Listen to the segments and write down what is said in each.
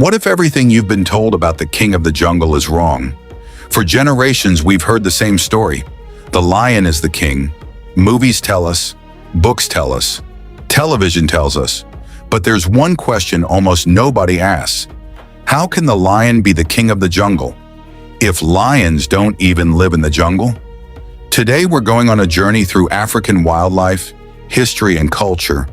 What if everything you've been told about the king of the jungle is wrong? For generations, we've heard the same story. The lion is the king. Movies tell us, books tell us, television tells us. But there's one question almost nobody asks. How can the lion be the king of the jungle if lions don't even live in the jungle? Today, we're going on a journey through African wildlife, history, and culture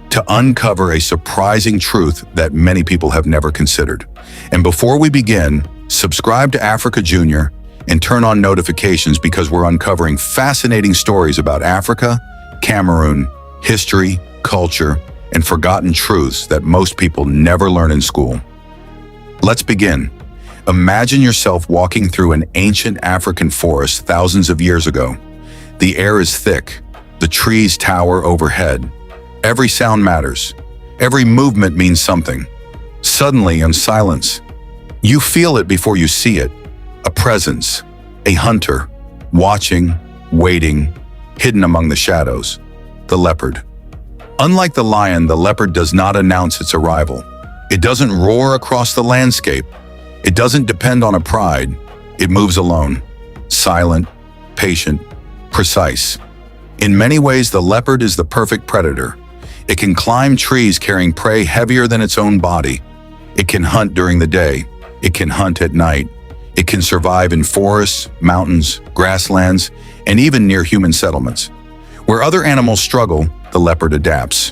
to uncover a surprising truth that many people have never considered. And before we begin, subscribe to Africa Junior and turn on notifications because we're uncovering fascinating stories about Africa, Cameroon, history, culture, and forgotten truths that most people never learn in school. Let's begin. Imagine yourself walking through an ancient African forest thousands of years ago. The air is thick, the trees tower overhead. Every sound matters. Every movement means something. Suddenly, in silence, you feel it before you see it. A presence, a hunter, watching, waiting, hidden among the shadows. The leopard. Unlike the lion, the leopard does not announce its arrival. It doesn't roar across the landscape. It doesn't depend on a pride. It moves alone, silent, patient, precise. In many ways, the leopard is the perfect predator. It can climb trees carrying prey heavier than its own body. It can hunt during the day. It can hunt at night. It can survive in forests, mountains, grasslands, and even near human settlements. Where other animals struggle, the leopard adapts.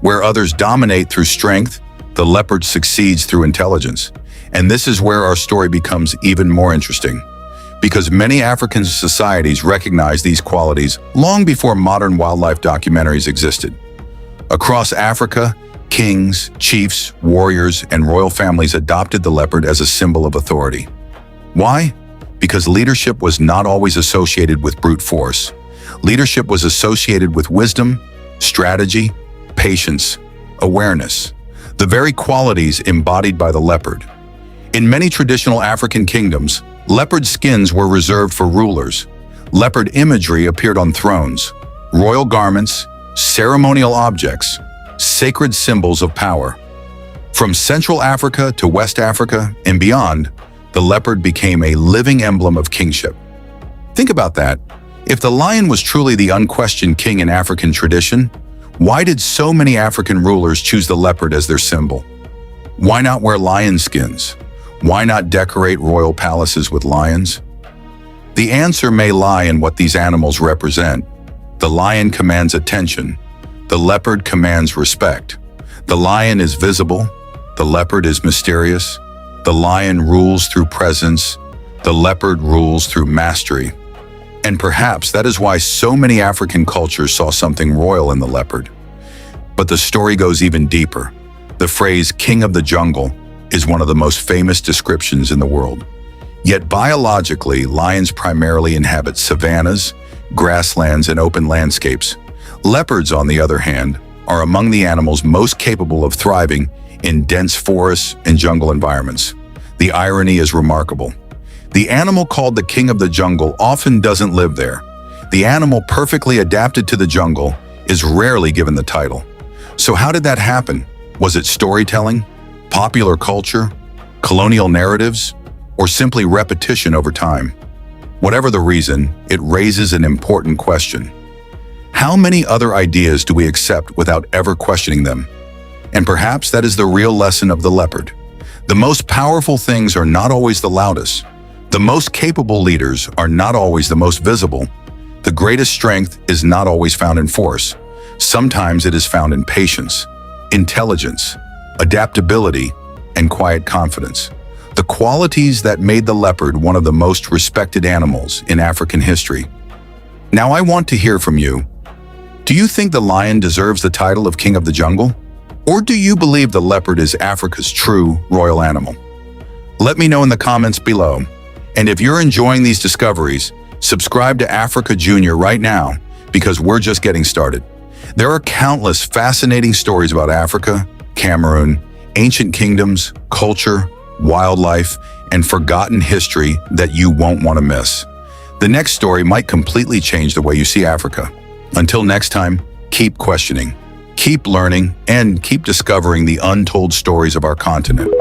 Where others dominate through strength, the leopard succeeds through intelligence. And this is where our story becomes even more interesting, because many African societies recognize these qualities long before modern wildlife documentaries existed. Across Africa, kings, chiefs, warriors, and royal families adopted the leopard as a symbol of authority. Why? Because leadership was not always associated with brute force. Leadership was associated with wisdom, strategy, patience, awareness, the very qualities embodied by the leopard. In many traditional African kingdoms, leopard skins were reserved for rulers. Leopard imagery appeared on thrones, royal garments, ceremonial objects, sacred symbols of power. From Central Africa to West Africa and beyond, the leopard became a living emblem of kingship. Think about that. If the lion was truly the unquestioned king in African tradition, why did so many African rulers choose the leopard as their symbol? Why not wear lion skins? Why not decorate royal palaces with lions? The answer may lie in what these animals represent. The lion commands attention. The leopard commands respect. The lion is visible. The leopard is mysterious. The lion rules through presence. The leopard rules through mastery. And perhaps that is why so many African cultures saw something royal in the leopard. But the story goes even deeper. The phrase "king of the jungle" is one of the most famous descriptions in the world. Yet biologically, lions primarily inhabit savannas, grasslands, and open landscapes. Leopards, on the other hand, are among the animals most capable of thriving in dense forests and jungle environments. The irony is remarkable. The animal called the king of the jungle often doesn't live there. The animal perfectly adapted to the jungle is rarely given the title. So how did that happen? Was it storytelling, popular culture, colonial narratives, or simply repetition over time? Whatever the reason, it raises an important question. How many other ideas do we accept without ever questioning them? And perhaps that is the real lesson of the leopard. The most powerful things are not always the loudest. The most capable leaders are not always the most visible. The greatest strength is not always found in force. Sometimes it is found in patience, intelligence, adaptability, and quiet confidence. The qualities that made the leopard one of the most respected animals in African history. Now I want to hear from you. Do you think the lion deserves the title of king of the jungle? Or do you believe the leopard is Africa's true royal animal? Let me know in the comments below. And if you're enjoying these discoveries, subscribe to Africa Junior right now, because we're just getting started. There are countless fascinating stories about Africa, Cameroon, ancient kingdoms, culture, wildlife, and forgotten history that you won't want to miss. The next story might completely change the way you see Africa. Until next time, keep questioning, keep learning, and keep discovering the untold stories of our continent.